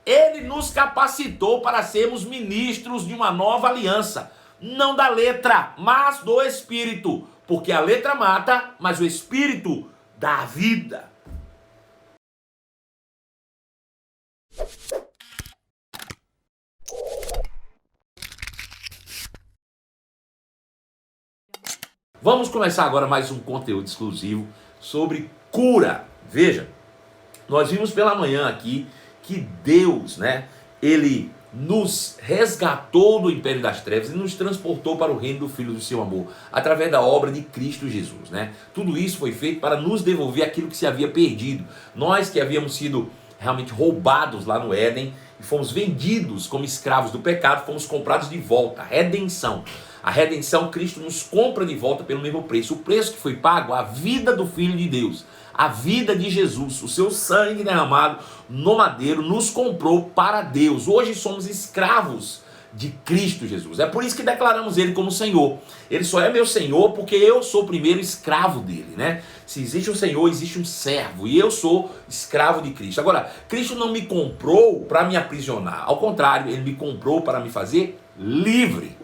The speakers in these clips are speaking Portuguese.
Ele nos capacitou para sermos ministros de uma nova aliança, não da letra, mas do Espírito, porque a letra mata, mas o Espírito dá vida. Vamos começar agora mais um conteúdo exclusivo sobre cura. Veja, nós vimos pela manhã aqui que Deus, Ele nos resgatou do império das trevas e nos transportou para o reino do Filho do seu amor, através da obra de Cristo Jesus, Tudo isso foi feito para nos devolver aquilo que se havia perdido. Nós que havíamos sido realmente roubados lá no Éden e fomos vendidos como escravos do pecado, fomos comprados de volta, redenção. A redenção, Cristo nos compra de volta pelo mesmo preço. O preço que foi pago, a vida do Filho de Deus, a vida de Jesus, o seu sangue derramado no madeiro, nos comprou para Deus. Hoje somos escravos de Cristo Jesus. É por isso que declaramos Ele como Senhor. Ele só é meu Senhor porque eu sou primeiro escravo dele, Se existe um Senhor, existe um servo. E eu sou escravo de Cristo. Agora, Cristo não me comprou para me aprisionar. Ao contrário, Ele me comprou para me fazer livre,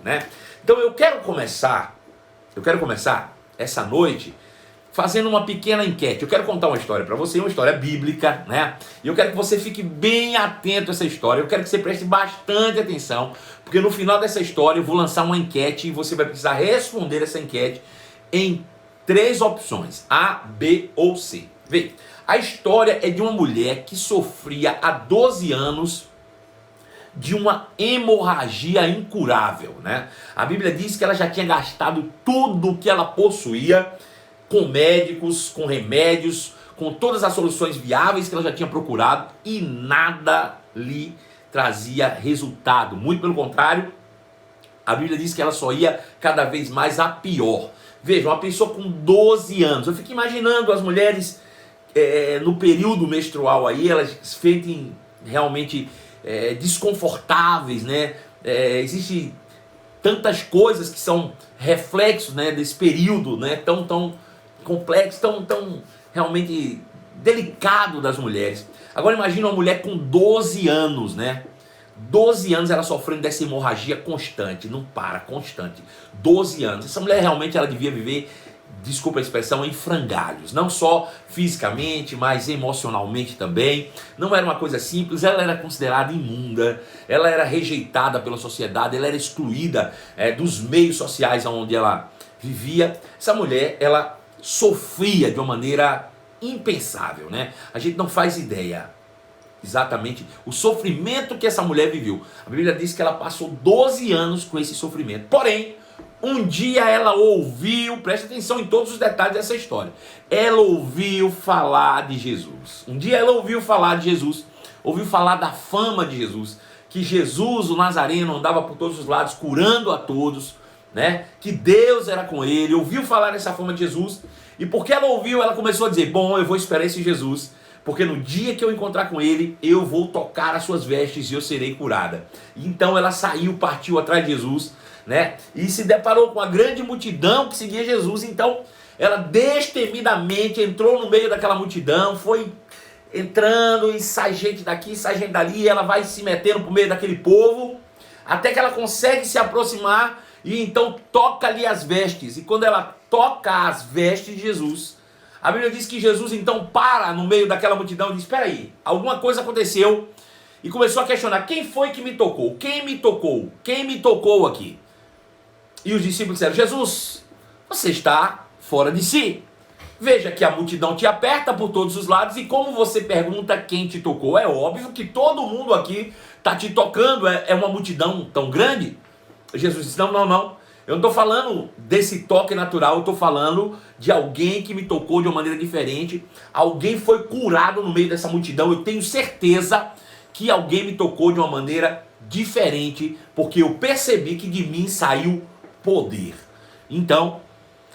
Então eu quero começar essa noite fazendo uma pequena enquete. Eu quero contar uma história para você, uma história bíblica, E eu quero que você fique bem atento a essa história. Eu quero que você preste bastante atenção, porque no final dessa história eu vou lançar uma enquete e você vai precisar responder essa enquete em 3 opções, A, B ou C. Veja, a história é de uma mulher que sofria há 12 anos de uma hemorragia incurável, A Bíblia diz que ela já tinha gastado tudo o que ela possuía com médicos, com remédios, com todas as soluções viáveis que ela já tinha procurado e nada lhe trazia resultado. Muito pelo contrário, a Bíblia diz que ela só ia cada vez mais a pior. Veja, uma pessoa com 12 anos, eu fico imaginando as mulheres no período menstrual aí, elas se sentem realmente desconfortáveis, Existem tantas coisas que são reflexos, desse período, tão complexo, tão realmente delicado das mulheres. Agora imagina uma mulher com 12 anos, 12 anos ela sofrendo dessa hemorragia constante, não para, constante. 12 anos. Essa mulher realmente ela devia viver, desculpa a expressão, em frangalhos. Não só fisicamente, mas emocionalmente também. Não era uma coisa simples, ela era considerada imunda, ela era rejeitada pela sociedade, ela era excluída dos meios sociais onde ela vivia. Essa mulher, ela sofria de uma maneira impensável, A gente não faz ideia exatamente o sofrimento que essa mulher viveu. A Bíblia diz que ela passou 12 anos com esse sofrimento. Porém, um dia ela ouviu, preste atenção em todos os detalhes dessa história, ela ouviu falar de Jesus. Um dia ela ouviu falar de Jesus, ouviu falar da fama de Jesus, que Jesus, o Nazareno, andava por todos os lados curando a todos, que Deus era com ele, ouviu falar dessa fama de Jesus, e porque ela ouviu, ela começou a dizer, bom, eu vou esperar esse Jesus, porque no dia que eu encontrar com ele, eu vou tocar as suas vestes e eu serei curada. Então ela saiu, partiu atrás de Jesus, e se deparou com a grande multidão que seguia Jesus. Então ela destemidamente entrou no meio daquela multidão, foi entrando e sai gente daqui, sai gente dali, e ela vai se metendo por meio daquele povo, até que ela consegue se aproximar e então toca ali as vestes. E quando ela toca as vestes de Jesus, a Bíblia diz que Jesus então para no meio daquela multidão e diz, espera aí, alguma coisa aconteceu, e começou a questionar, quem foi que me tocou? Quem me tocou? Quem me tocou aqui? E os discípulos disseram, Jesus, você está fora de si. Veja que a multidão te aperta por todos os lados, e como você pergunta quem te tocou, é óbvio que todo mundo aqui está te tocando, é uma multidão tão grande. Jesus disse, não, eu não estou falando desse toque natural, eu estou falando de alguém que me tocou de uma maneira diferente, alguém foi curado no meio dessa multidão, eu tenho certeza que alguém me tocou de uma maneira diferente, porque eu percebi que de mim saiu poder. Então,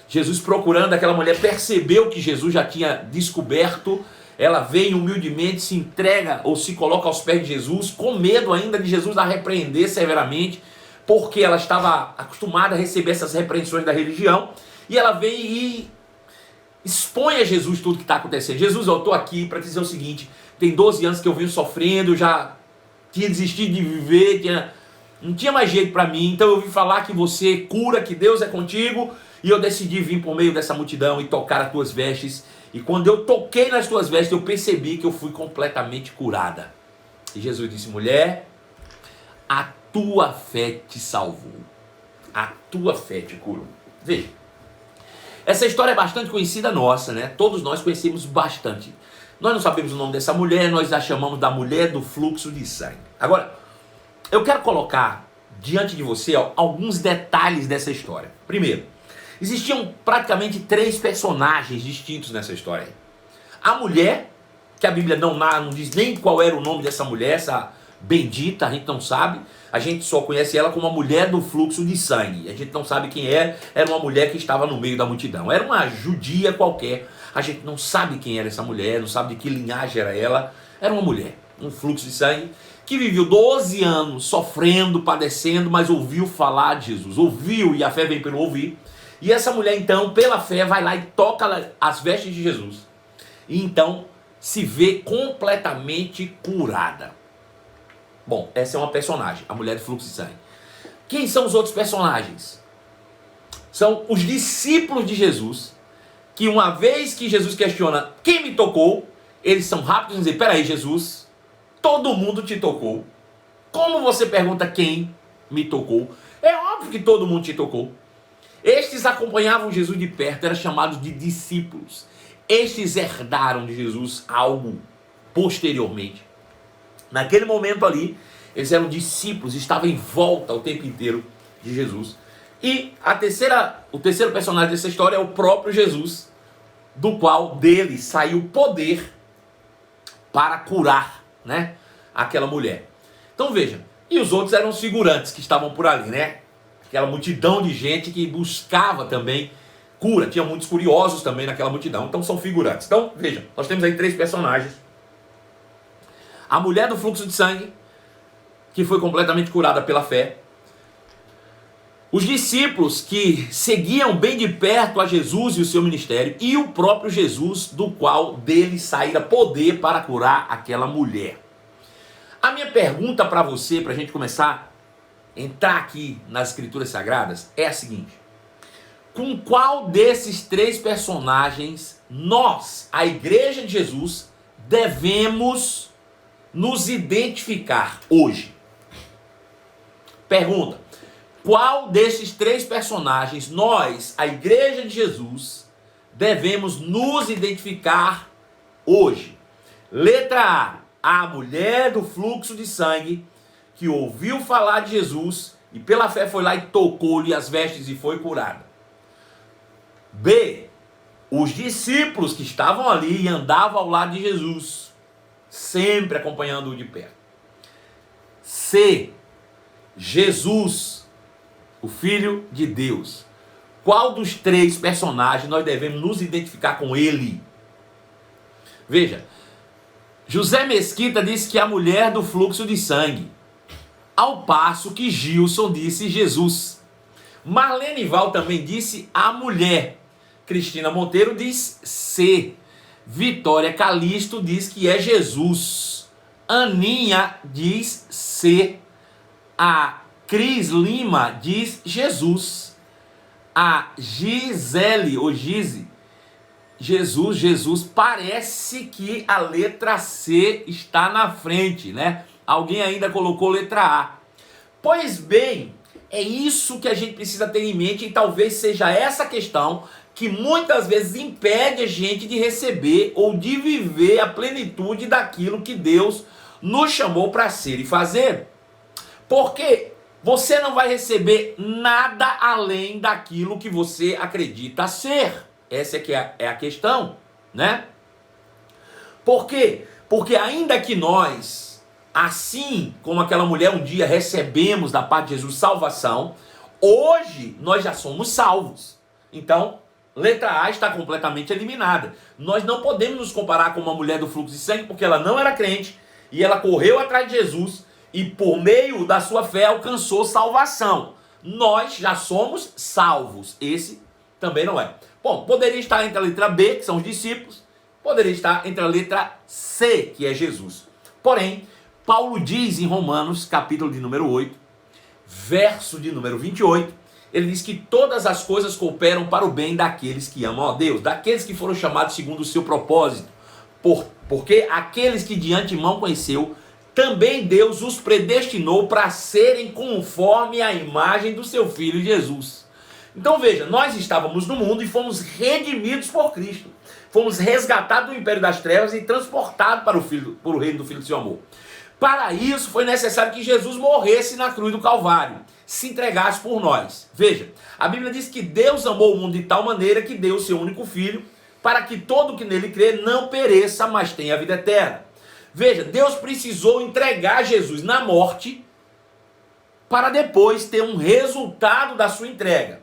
Jesus, procurando aquela mulher, percebeu que Jesus já tinha descoberto, ela vem humildemente, se entrega ou se coloca aos pés de Jesus, com medo ainda de Jesus a repreender severamente, porque ela estava acostumada a receber essas repreensões da religião, e ela vem e expõe a Jesus tudo que está acontecendo. Jesus, eu estou aqui para te dizer o seguinte, tem 12 anos que eu venho sofrendo, já tinha desistido de viver, não tinha mais jeito para mim. Então eu ouvi falar que você cura, que Deus é contigo, e eu decidi vir por meio dessa multidão e tocar as tuas vestes. E quando eu toquei nas tuas vestes, eu percebi que eu fui completamente curada. E Jesus disse: mulher, a tua fé te salvou. A tua fé te curou. Veja, essa história é bastante conhecida nossa, né? Todos nós conhecemos bastante. Nós não sabemos o nome dessa mulher, nós a chamamos da mulher do fluxo de sangue. Agora, eu quero colocar diante de você alguns detalhes dessa história. Primeiro, existiam praticamente 3 personagens distintos nessa história. A mulher, que a Bíblia não diz nem qual era o nome dessa mulher, essa bendita, a gente não sabe. A gente só conhece ela como a mulher do fluxo de sangue. A gente não sabe quem era uma mulher que estava no meio da multidão. Era uma judia qualquer. A gente não sabe quem era essa mulher, não sabe de que linhagem era ela. Era uma mulher, um fluxo de sangue, que viveu 12 anos sofrendo, padecendo, mas ouviu falar de Jesus. Ouviu, e a fé vem pelo ouvir. E essa mulher então, pela fé, vai lá e toca as vestes de Jesus. E então se vê completamente curada. Bom, essa é uma personagem, a mulher do fluxo de sangue. Quem são os outros personagens? São os discípulos de Jesus, que uma vez que Jesus questiona quem me tocou, eles são rápidos em dizer: peraí, Jesus, todo mundo te tocou. Como você pergunta quem me tocou? É óbvio que todo mundo te tocou. Estes acompanhavam Jesus de perto, eram chamados de discípulos. Estes herdaram de Jesus algo posteriormente. Naquele momento ali, eles eram discípulos, estavam em volta o tempo inteiro de Jesus. E o terceiro personagem dessa história é o próprio Jesus, do qual dele saiu poder para curar, né, aquela mulher. Então veja, e os outros eram os figurantes que estavam por ali, né? Aquela multidão de gente que buscava também cura. Tinha muitos curiosos também naquela multidão, então são figurantes. Então veja, nós temos aí 3 personagens. A mulher do fluxo de sangue, que foi completamente curada pela fé. Os discípulos que seguiam bem de perto a Jesus e o seu ministério. E o próprio Jesus, do qual dele saíra poder para curar aquela mulher. A minha pergunta para você, para a gente começar a entrar aqui nas Escrituras Sagradas, é a seguinte: com qual desses 3 personagens nós, a Igreja de Jesus, devemos nos identificar hoje? Pergunta: qual desses 3 personagens nós, a Igreja de Jesus, devemos nos identificar hoje? Letra A mulher do fluxo de sangue, que ouviu falar de Jesus e pela fé foi lá e tocou-lhe as vestes e foi curada. B, os discípulos que estavam ali e andavam ao lado de Jesus, sempre acompanhando-o de perto. C, Jesus, o Filho de Deus. Qual dos 3 personagens nós devemos nos identificar com ele? Veja, José Mesquita disse que é a mulher do fluxo de sangue, ao passo que Gilson disse Jesus. Marlene Val também disse a mulher. Cristina Monteiro diz C. Vitória Calixto diz que é Jesus. Aninha diz C. A Cris Lima diz Jesus. A Gisele, ou Gise, Jesus, parece que a letra C está na frente, né? Alguém ainda colocou letra A. Pois bem, é isso que a gente precisa ter em mente, e talvez seja essa questão que muitas vezes impede a gente de receber ou de viver a plenitude daquilo que Deus nos chamou para ser e fazer. Porque você não vai receber nada além daquilo que você acredita ser. Essa é a questão, né? Por quê? Porque ainda que nós, assim como aquela mulher um dia recebemos da parte de Jesus salvação, hoje nós já somos salvos. Então, letra A está completamente eliminada. Nós não podemos nos comparar com uma mulher do fluxo de sangue, porque ela não era crente e ela correu atrás de Jesus e por meio da sua fé alcançou salvação. Nós já somos salvos. Esse também não é. Bom, poderia estar entre a letra B, que são os discípulos, poderia estar entre a letra C, que é Jesus. Porém, Paulo diz em Romanos, capítulo de número 8, verso de número 28, ele diz que todas as coisas cooperam para o bem daqueles que amam a Deus, daqueles que foram chamados segundo o seu propósito, porque aqueles que de antemão conheceu, também Deus os predestinou para serem conforme a imagem do seu Filho Jesus. Então veja, nós estávamos no mundo e fomos redimidos por Cristo. Fomos resgatados do império das trevas e transportados para o reino do Filho do seu amor. Para isso foi necessário que Jesus morresse na cruz do Calvário, se entregasse por nós. Veja, a Bíblia diz que Deus amou o mundo de tal maneira que deu o seu único Filho, para que todo que nele crê não pereça, mas tenha a vida eterna. Veja, Deus precisou entregar Jesus na morte, para depois ter um resultado da sua entrega.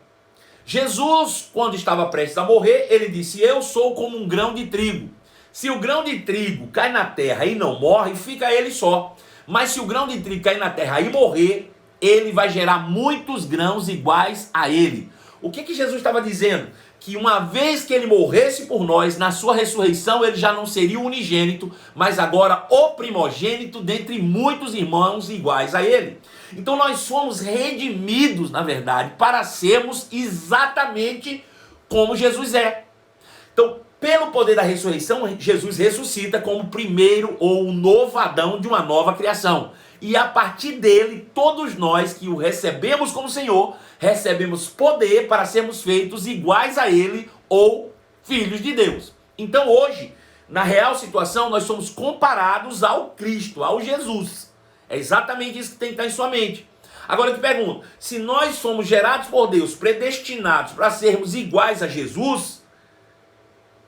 Jesus, quando estava prestes a morrer, ele disse: eu sou como um grão de trigo. Se o grão de trigo cai na terra e não morre, fica ele só. Mas se o grão de trigo cair na terra e morrer, ele vai gerar muitos grãos iguais a ele. O que Jesus estava dizendo? Que uma vez que ele morresse por nós, na sua ressurreição, ele já não seria o unigênito, mas agora o primogênito dentre muitos irmãos iguais a ele. Então nós somos redimidos, na verdade, para sermos exatamente como Jesus é. Então, pelo poder da ressurreição, Jesus ressuscita como o primeiro ou o novo Adão de uma nova criação. E a partir dele, todos nós que o recebemos como Senhor, recebemos poder para sermos feitos iguais a ele ou filhos de Deus. Então hoje, na real situação, nós somos comparados ao Cristo, ao Jesus. É exatamente isso que tem que estar em sua mente. Agora eu te pergunto, se nós somos gerados por Deus, predestinados para sermos iguais a Jesus,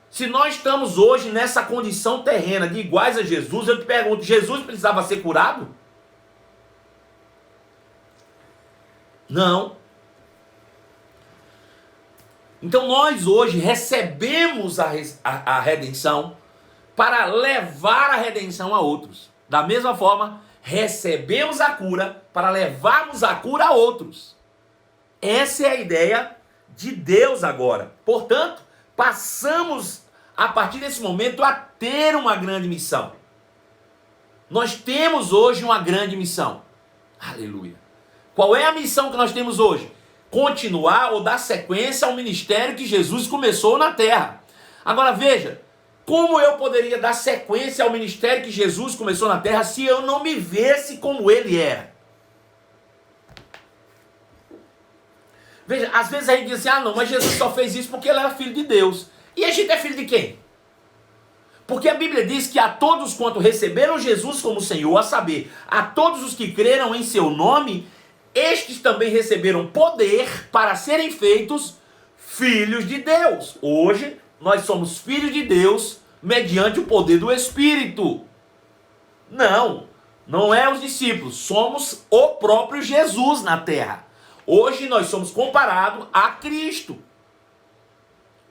se nós estamos hoje nessa condição terrena de iguais a Jesus, eu te pergunto, Jesus precisava ser curado? Não. Então nós hoje recebemos a redenção para levar a redenção a outros. Da mesma forma, recebemos a cura para levarmos a cura a outros. Essa é a ideia de Deus agora. Portanto, passamos a partir desse momento a ter uma grande missão. Nós temos hoje uma grande missão. Aleluia. Qual é a missão que nós temos hoje? Continuar ou dar sequência ao ministério que Jesus começou na terra. Agora veja, como eu poderia dar sequência ao ministério que Jesus começou na terra se eu não me visse como ele era? Veja, às vezes a gente diz assim, não, mas Jesus só fez isso porque ele era filho de Deus. E a gente é filho de quem? Porque a Bíblia diz que a todos quanto receberam Jesus como Senhor, a saber, a todos os que creram em seu nome, estes também receberam poder para serem feitos filhos de Deus. Hoje, nós somos filhos de Deus mediante o poder do Espírito. Não é os discípulos, somos o próprio Jesus na terra. Hoje nós somos comparados a Cristo.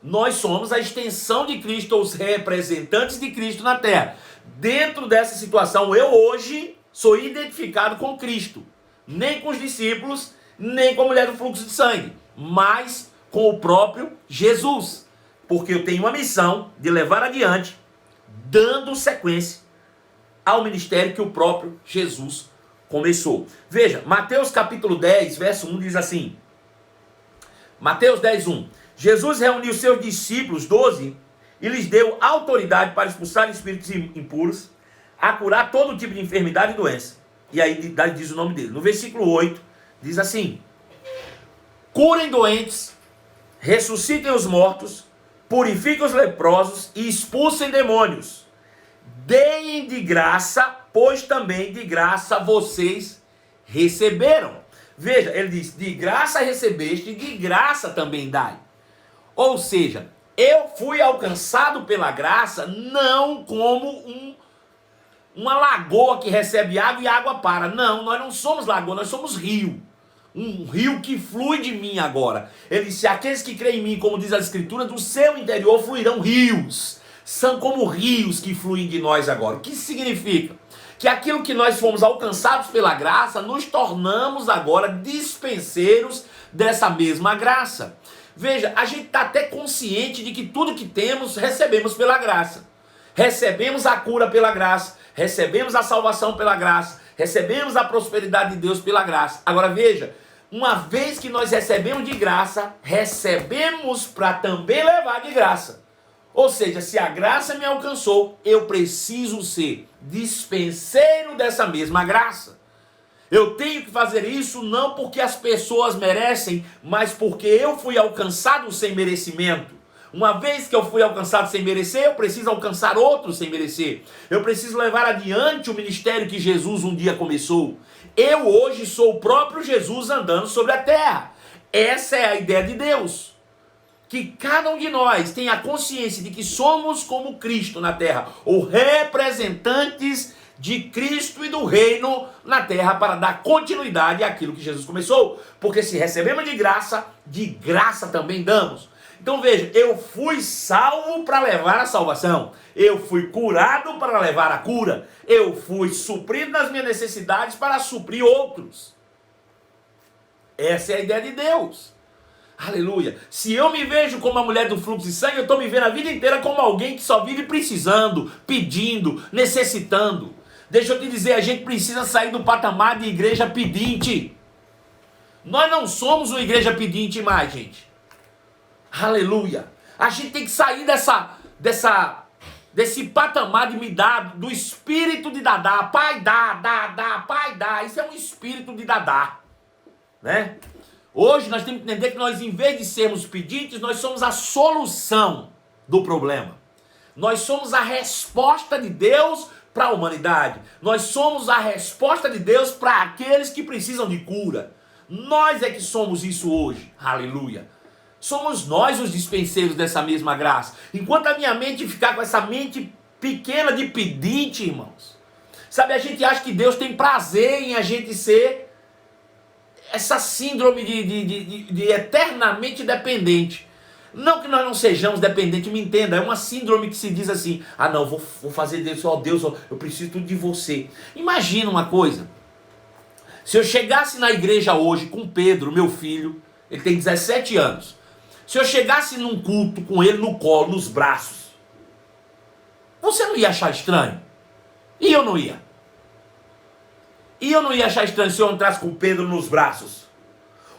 Nós somos a extensão de Cristo, os representantes de Cristo na terra. Dentro dessa situação, eu hoje sou identificado com Cristo. Nem com os discípulos, nem com a mulher do fluxo de sangue, mas com o próprio Jesus. Porque eu tenho uma missão de levar adiante, dando sequência ao ministério que o próprio Jesus começou. Veja, Mateus capítulo 10, verso 1 diz assim. Mateus 10, 1. Jesus reuniu seus discípulos, 12, e lhes deu autoridade para expulsar espíritos impuros, a curar todo tipo de enfermidade e doença. E aí diz o nome dele. No versículo 8, diz assim: curem doentes, ressuscitem os mortos, purifiquem os leprosos e expulsem demônios. Deem de graça, pois também de graça vocês receberam. Veja, ele diz, de graça recebeste, de graça também dai. Ou seja, eu fui alcançado pela graça não como uma lagoa que recebe água e a água para. Não, nós não somos lagoa, nós somos rio. Um rio que flui de mim agora. Ele disse, aqueles que creem em mim, como diz a Escritura, do seu interior fluirão rios. São como rios que fluem de nós agora. O que isso significa? Que aquilo que nós fomos alcançados pela graça, nos tornamos agora dispenseiros dessa mesma graça. Veja, a gente está até consciente de que tudo que temos, recebemos pela graça. Recebemos a cura pela graça, recebemos a salvação pela graça, recebemos a prosperidade de Deus pela graça. Agora veja, uma vez que nós recebemos de graça, recebemos para também levar de graça. Ou seja, se a graça me alcançou, eu preciso ser dispenseiro dessa mesma graça. Eu tenho que fazer isso não porque as pessoas merecem, mas porque eu fui alcançado sem merecimento. Uma vez que eu fui alcançado sem merecer, eu preciso alcançar outros sem merecer. Eu preciso levar adiante o ministério que Jesus um dia começou. Eu hoje sou o próprio Jesus andando sobre a terra. Essa é a ideia de Deus. Que cada um de nós tenha a consciência de que somos como Cristo na terra, ou representantes de Cristo e do reino na terra, para dar continuidade àquilo que Jesus começou. Porque se recebemos de graça também damos. Então veja, eu fui salvo para levar a salvação, eu fui curado para levar a cura, eu fui suprido nas minhas necessidades para suprir outros. Essa é a ideia de Deus. Aleluia. Se eu me vejo como a mulher do fluxo de sangue, eu estou me vendo a vida inteira como alguém que só vive precisando, pedindo, necessitando. Deixa eu te dizer, a gente precisa sair do patamar de igreja pedinte. Nós não somos uma igreja pedinte mais, gente. Aleluia. A gente tem que sair desse patamar de me dar, do espírito de dadá. Pai dá, pai dá. Isso é um espírito de dadá, né? Hoje nós temos que entender que nós, em vez de sermos pedintes, nós somos a solução do problema. Nós somos a resposta de Deus para a humanidade. Nós somos a resposta de Deus para aqueles que precisam de cura. Nós é que somos isso hoje. Aleluia. Somos nós os dispenseiros dessa mesma graça. Enquanto a minha mente ficar com essa mente pequena de pedinte, irmãos. Sabe, a gente acha que Deus tem prazer em a gente ser essa síndrome de eternamente dependente. Não que nós não sejamos dependentes, me entenda. É uma síndrome que se diz assim: ah não, vou fazer Deus, ó Deus, ó, eu preciso tudo de você. Imagina uma coisa. Se eu chegasse na igreja hoje com Pedro, meu filho, ele tem 17 anos. Se eu chegasse num culto com ele no colo, nos braços, você não ia achar estranho? E eu não ia. E eu não ia achar estranho se eu entrasse com Pedro nos braços.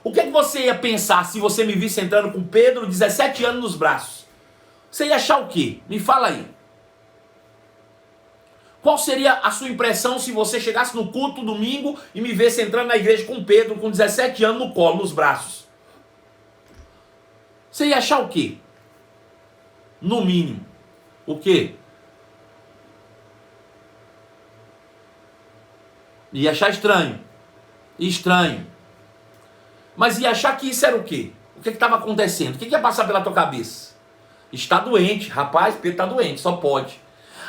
O que é que você ia pensar se você me visse entrando com Pedro, 17 anos, nos braços? Você ia achar o quê? Me fala aí. Qual seria a sua impressão se você chegasse no culto domingo e me visse entrando na igreja com Pedro, com 17 anos, no colo, nos braços? Você ia achar o quê? No mínimo. O quê? Ia achar estranho. Estranho. Mas ia achar que isso era o quê? O que estava acontecendo? O que ia passar pela tua cabeça? Está doente. Rapaz, Pedro está doente, só pode.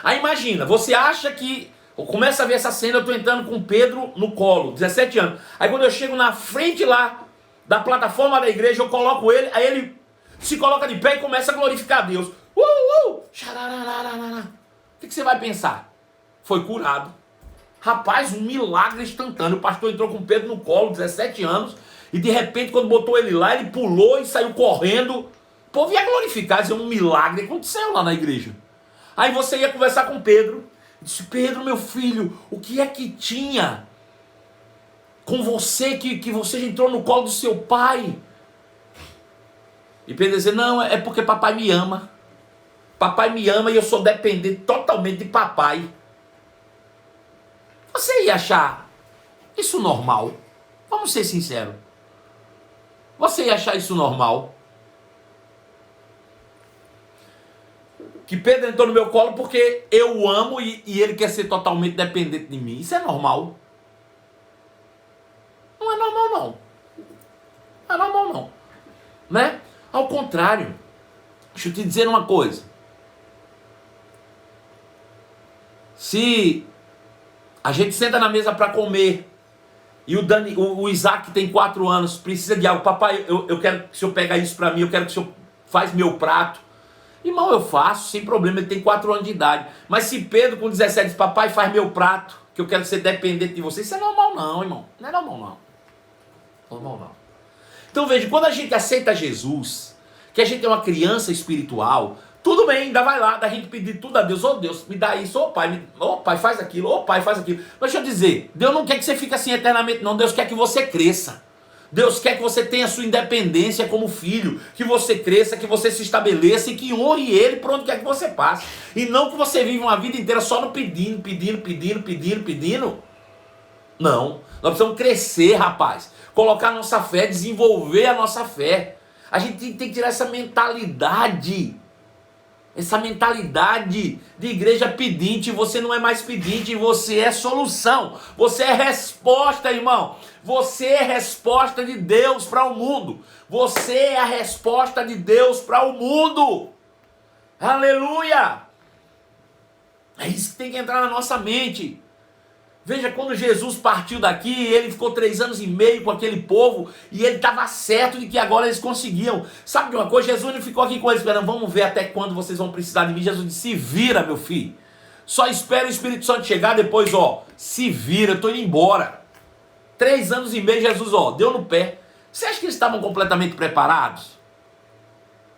Aí imagina, você acha que... Começa a ver essa cena, eu estou entrando com Pedro no colo, 17 anos. Aí quando eu chego na frente lá da plataforma da igreja, eu coloco ele, aí ele se coloca de pé e começa a glorificar a Deus. O que você vai pensar? Foi curado. Rapaz, um milagre instantâneo. O pastor entrou com Pedro no colo, 17 anos, e de repente, quando botou ele lá, ele pulou e saiu correndo. O povo ia glorificar, dizer, um milagre aconteceu lá na igreja. Aí você ia conversar com Pedro, e disse: Pedro, meu filho, o que é que tinha com você, que você entrou no colo do seu pai? E Pedro ia dizer: não, é porque papai me ama. Papai me ama e eu sou dependente totalmente de papai. Você ia achar isso normal? Vamos ser sinceros. Você ia achar isso normal? Que Pedro entrou no meu colo porque eu o amo e ele quer ser totalmente dependente de mim. Isso é normal? Não é normal, não. Não é normal, não. Né? Ao contrário. Deixa eu te dizer uma coisa. Se a gente senta na mesa para comer e o Isaac tem 4 anos, precisa de algo. Papai, eu quero que o senhor pegue isso para mim, eu quero que o senhor faz meu prato. Irmão, eu faço, sem problema, ele tem 4 anos de idade. Mas se Pedro com 17 diz: papai, faz meu prato, que eu quero ser dependente de você, isso é normal não, irmão. Não é normal não. Normal não. Então veja, quando a gente aceita Jesus, que a gente é uma criança espiritual, Tudo bem, ainda vai lá, da gente pedir tudo a Deus. Ô Deus, me dá isso, ô pai, faz aquilo, ô pai, faz aquilo. Mas deixa eu dizer, Deus não quer que você fique assim eternamente, não. Deus quer que você cresça. Deus quer que você tenha sua independência como filho, que você cresça, que você se estabeleça e que honre Ele por onde quer que você passe. E não que você vive uma vida inteira só no pedindo. Não, nós precisamos crescer, rapaz. Colocar a nossa fé, desenvolver a nossa fé. A gente tem que tirar essa mentalidade de igreja pedinte. Você não é mais pedinte, você é solução, você é resposta, irmão. Você é resposta de Deus para o mundo. Você é a resposta de Deus para o mundo. Aleluia! É isso que tem que entrar na nossa mente. Veja, quando Jesus partiu daqui, ele ficou 3 anos e meio com aquele povo, e ele estava certo de que agora eles conseguiam. Sabe de uma coisa? Jesus não ficou aqui com eles esperando, vamos ver até quando vocês vão precisar de mim. Jesus disse, se vira, meu filho. Só espera o Espírito Santo chegar, depois, se vira, eu estou indo embora. 3 anos e meio, Jesus, deu no pé. Você acha que eles estavam completamente preparados?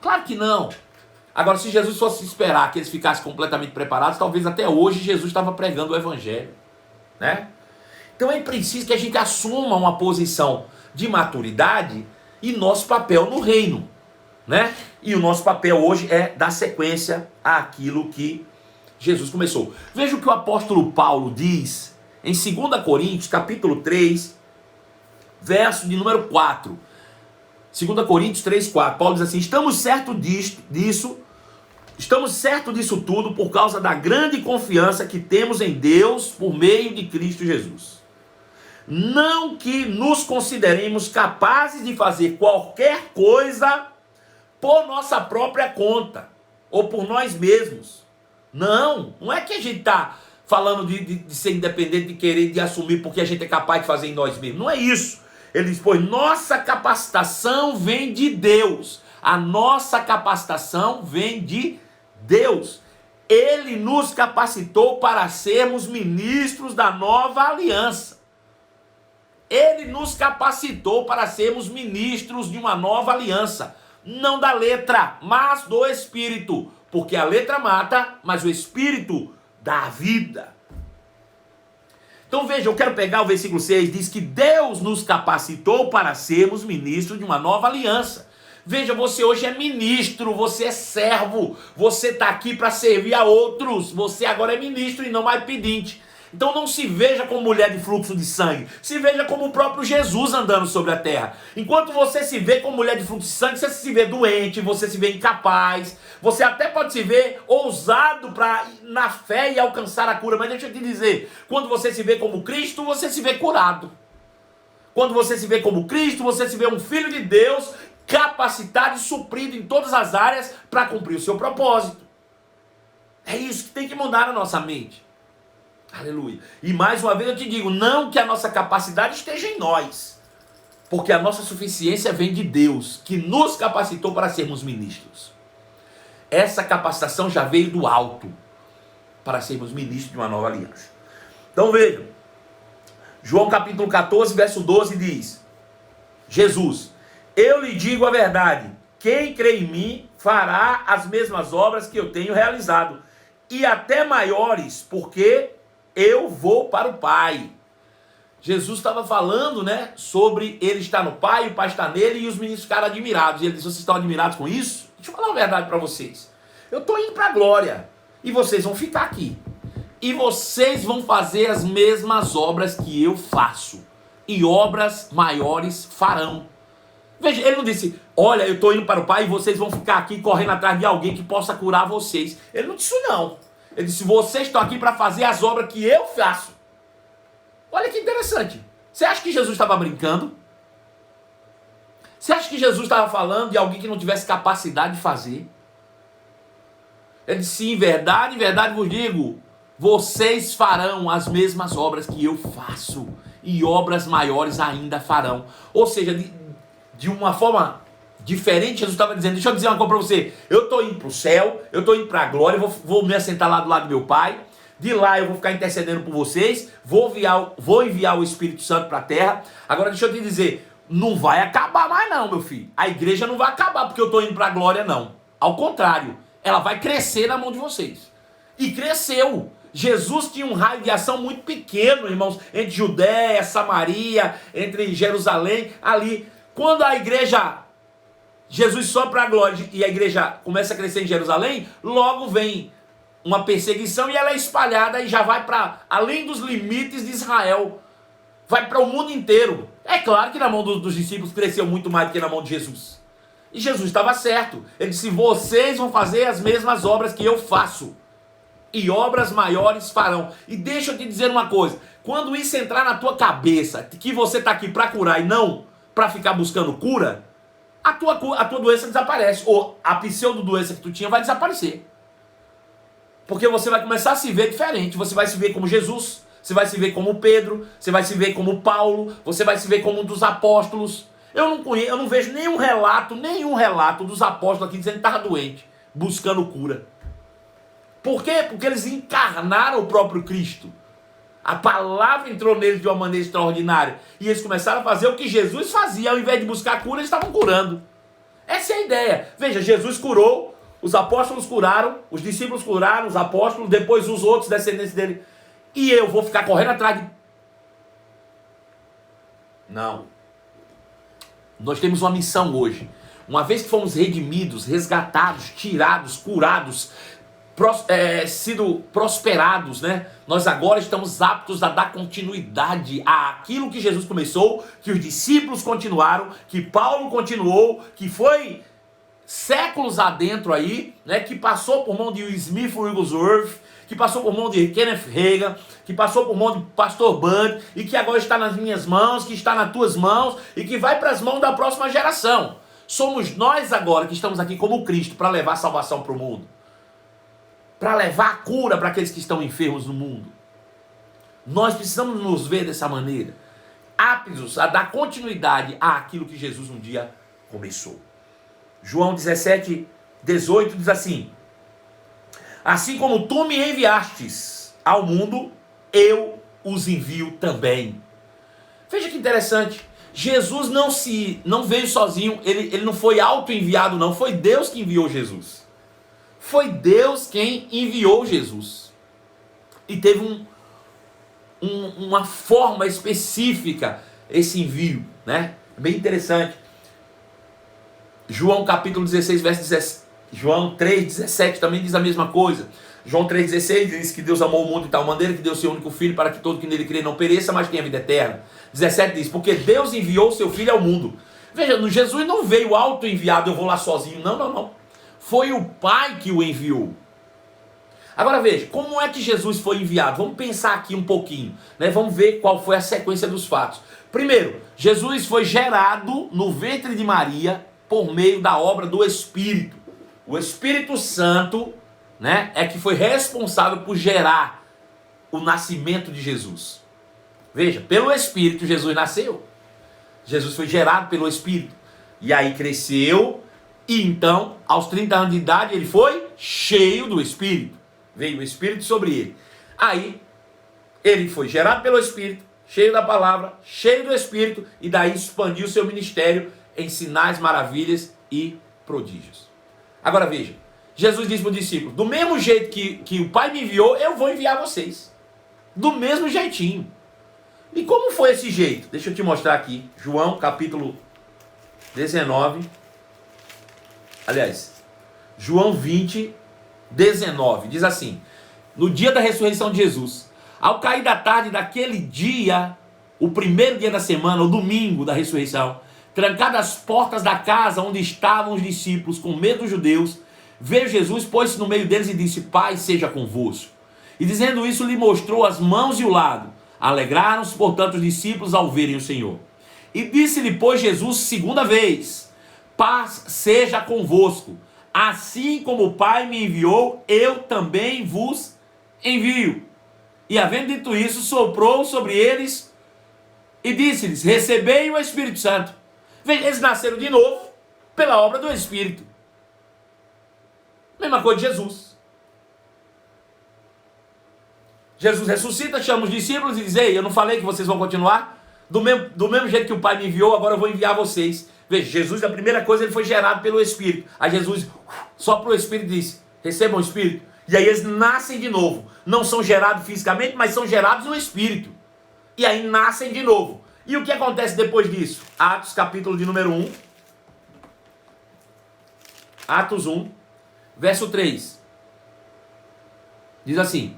Claro que não. Agora, se Jesus fosse esperar que eles ficassem completamente preparados, talvez até hoje Jesus estava pregando o Evangelho. Né? Então é preciso que a gente assuma uma posição de maturidade e nosso papel no reino, né? E o nosso papel hoje é dar sequência àquilo que Jesus começou. Veja o que o apóstolo Paulo diz em 2 Coríntios, capítulo 3, verso de número 4. 2 Coríntios 3, 4. Paulo diz assim, estamos certos disso tudo por causa da grande confiança que temos em Deus por meio de Cristo Jesus. Não que nos consideremos capazes de fazer qualquer coisa por nossa própria conta ou por nós mesmos. Não é que a gente está falando de ser independente, de querer, de assumir porque a gente é capaz de fazer em nós mesmos. Não é isso. Ele diz, pois nossa capacitação vem de Deus. A nossa capacitação vem de Deus. Ele nos capacitou para sermos ministros da nova aliança. Ele nos capacitou para sermos ministros de uma nova aliança. Não da letra, mas do Espírito. Porque a letra mata, mas o Espírito dá vida. Então veja, eu quero pegar o versículo 6, diz que Deus nos capacitou para sermos ministros de uma nova aliança. Veja, você hoje é ministro, você é servo, você está aqui para servir a outros, você agora é ministro e não mais pedinte. Então não se veja como mulher de fluxo de sangue, se veja como o próprio Jesus andando sobre a terra. Enquanto você se vê como mulher de fluxo de sangue, você se vê doente, você se vê incapaz, você até pode se ver ousado para na fé e alcançar a cura, mas deixa eu te dizer, quando você se vê como Cristo, você se vê curado. Quando você se vê como Cristo, você se vê um filho de Deus, capacitado e suprido em todas as áreas para cumprir o seu propósito. É isso que tem que mudar na nossa mente. Aleluia. E mais uma vez eu te digo, não que a nossa capacidade esteja em nós, porque a nossa suficiência vem de Deus, que nos capacitou para sermos ministros. Essa capacitação já veio do alto, para sermos ministros de uma nova aliança. Então vejam, João capítulo 14, verso 12 diz, Jesus, eu lhe digo a verdade, quem crê em mim fará as mesmas obras que eu tenho realizado, e até maiores, porque eu vou para o Pai. Jesus estava falando, né, sobre ele estar no Pai, o Pai está nele, e os meninos ficaram admirados. E ele disse, vocês estão admirados com isso? Deixa eu falar a verdade para vocês. Eu estou indo para a glória, e vocês vão ficar aqui. E vocês vão fazer as mesmas obras que eu faço, e obras maiores farão. Veja, ele não disse, olha, eu estou indo para o Pai e vocês vão ficar aqui correndo atrás de alguém que possa curar vocês. Ele não disse isso não. Ele disse, vocês estão aqui para fazer as obras que eu faço. Olha que interessante. Você acha que Jesus estava brincando? Você acha que Jesus estava falando de alguém que não tivesse capacidade de fazer? Ele disse, em verdade vos digo, vocês farão as mesmas obras que eu faço, e obras maiores ainda farão. Ou seja, de uma forma diferente, Jesus estava dizendo, deixa eu dizer uma coisa para você, eu estou indo para o céu, eu estou indo para a glória, vou me assentar lá do lado do meu Pai, de lá eu vou ficar intercedendo por vocês, vou enviar o Espírito Santo para a terra. Agora deixa eu te dizer, não vai acabar mais não, meu filho, a igreja não vai acabar porque eu estou indo para a glória não, ao contrário, ela vai crescer na mão de vocês. E cresceu. Jesus tinha um raio de ação muito pequeno, irmãos, entre Judéia, Samaria, entre Jerusalém, ali. Quando a igreja, Jesus sobe para a glória e a igreja começa a crescer em Jerusalém, logo vem uma perseguição e ela é espalhada e já vai para além dos limites de Israel. Vai para o mundo inteiro. É claro que na mão dos discípulos cresceu muito mais do que na mão de Jesus. E Jesus estava certo. Ele disse, vocês vão fazer as mesmas obras que eu faço. E obras maiores farão. E deixa eu te dizer uma coisa. Quando isso entrar na tua cabeça, que você está aqui para curar e não para ficar buscando cura, a tua doença desaparece. Ou a pseudo-doença que tu tinha vai desaparecer. Porque você vai começar a se ver diferente. Você vai se ver como Jesus. Você vai se ver como Pedro. Você vai se ver como Paulo. Você vai se ver como um dos apóstolos. Eu não vejo nenhum relato dos apóstolos aqui dizendo que estava doente, buscando cura. Por quê? Porque eles encarnaram o próprio Cristo. A palavra entrou neles de uma maneira extraordinária. E eles começaram a fazer o que Jesus fazia. Ao invés de buscar cura, eles estavam curando. Essa é a ideia. Veja, Jesus curou, os apóstolos curaram, os discípulos curaram, os apóstolos, depois os outros descendentes dele. E eu vou ficar correndo atrás de... Não. Nós temos uma missão hoje. Uma vez que fomos redimidos, resgatados, tirados, curados, sido prosperados, né? Nós agora estamos aptos a dar continuidade àquilo que Jesus começou, que os discípulos continuaram, que Paulo continuou, que foi séculos adentro aí, né? Que passou por mão de Smith Wigglesworth, que passou por mão de Kenneth Hagin, que passou por mão de Pastor Bundy, e que agora está nas minhas mãos, que está nas tuas mãos, e que vai para as mãos da próxima geração. Somos nós agora que estamos aqui como Cristo para levar salvação para o mundo. Para levar a cura para aqueles que estão enfermos no mundo. Nós precisamos nos ver dessa maneira, aptos a dar continuidade àquilo que Jesus um dia começou. João 17, 18 diz assim: assim como tu me enviastes ao mundo, eu os envio também. Veja que interessante. Jesus não veio sozinho, ele não foi auto-enviado não, foi Deus que enviou Jesus. Foi Deus quem enviou Jesus. E teve uma forma específica esse envio, né? Bem interessante. João capítulo 16, verso 17. João 3,17 também diz a mesma coisa. João 3,16 diz que Deus amou o mundo de tal maneira que deu seu único filho para que todo que nele crê não pereça, mas tenha vida eterna. 17 diz, porque Deus enviou o seu filho ao mundo. Veja, Jesus não veio auto-enviado, eu vou lá sozinho. Não. Foi o Pai que o enviou. Agora veja, como é que Jesus foi enviado? Vamos pensar aqui um pouquinho, né? Vamos ver qual foi a sequência dos fatos. Primeiro, Jesus foi gerado no ventre de Maria por meio da obra do Espírito. O Espírito Santo, né, é que foi responsável por gerar o nascimento de Jesus. Veja, pelo Espírito Jesus nasceu. Jesus foi gerado pelo Espírito. E aí cresceu. E então, aos 30 anos de idade, ele foi cheio do Espírito. Veio o Espírito sobre ele. Aí, ele foi gerado pelo Espírito, cheio da palavra, cheio do Espírito, e daí expandiu seu ministério em sinais, maravilhas e prodígios. Agora veja, Jesus disse para os discípulos, do mesmo jeito que o Pai me enviou, eu vou enviar vocês. Do mesmo jeitinho. E como foi esse jeito? Deixa eu te mostrar aqui. João capítulo 19... Aliás, João 20, 19, diz assim: no dia da ressurreição de Jesus, ao cair da tarde daquele dia, o primeiro dia da semana, o domingo da ressurreição, trancadas as portas da casa onde estavam os discípulos, com medo dos judeus, veio Jesus, pôs-se no meio deles e disse, Pai, seja convosco. E dizendo isso, lhe mostrou as mãos e o lado. Alegraram-se, portanto, os discípulos ao verem o Senhor. E disse-lhe, pois, Jesus, segunda vez, paz seja convosco. Assim como o Pai me enviou, eu também vos envio. E havendo dito isso, soprou sobre eles e disse-lhes, recebei o Espírito Santo. Veja, eles nasceram de novo pela obra do Espírito. Mesma coisa de Jesus. Jesus ressuscita, chama os discípulos e diz, ei, eu não falei que vocês vão continuar? Do mesmo jeito que o Pai me enviou, agora eu vou enviar vocês. Veja, Jesus, a primeira coisa, ele foi gerado pelo Espírito. Aí Jesus, só para o Espírito, disse, recebam o Espírito. E aí eles nascem de novo. Não são gerados fisicamente, mas são gerados no Espírito. E aí nascem de novo. E o que acontece depois disso? Atos capítulo de número 1. Atos 1, verso 3. Diz assim: